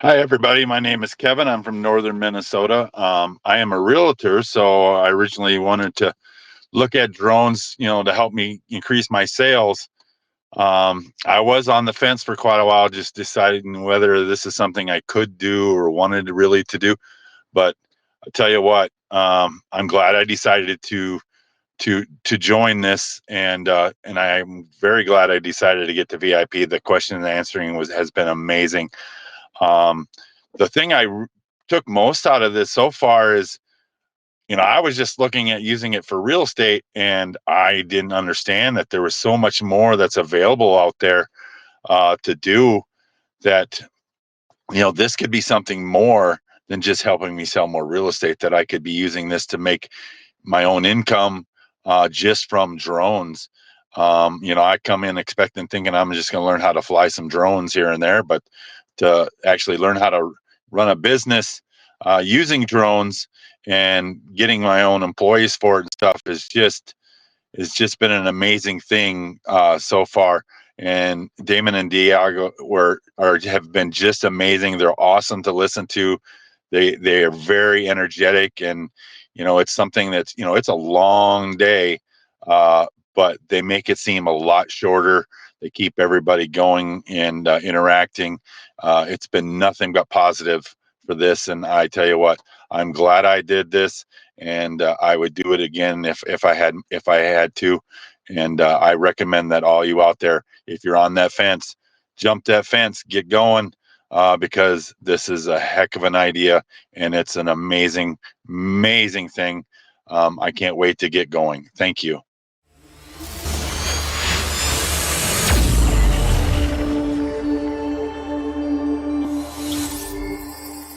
Hi, everybody. My name is Kevin. I'm from northern Minnesota. I am a realtor, so I originally wanted to look at drones, to help me increase my sales. I was on the fence for quite a while, just deciding whether this is something I could do or wanted to really to do. But I tell you what, I'm glad I decided to join this, and I'm very glad I decided to get to VIP. The question and answering has been amazing. Um, the thing took most out of this so far is, I was just looking at using it for real estate, and I didn't understand that there was so much more that's available out there to do. That this could be something more than just helping me sell more real estate. That I could be using this to make my own income just from drones. I come in expecting, thinking I'm just going to learn how to fly some drones here and there, but to actually learn how to run a business using drones and getting my own employees for it and stuff is just been an amazing thing so far. And Damon and Diego have been just amazing. They're awesome to listen to. They are very energetic, and it's something that's it's a long day, uh, but they make it seem a lot shorter. They keep everybody going and interacting. It's been nothing but positive for this, and I tell you what, I'm glad I did this, and I would do it again if I had to. And I recommend that all you out there, if you're on that fence, jump that fence, get going, because this is a heck of an idea, and it's an amazing, amazing thing. I can't wait to get going. Thank you.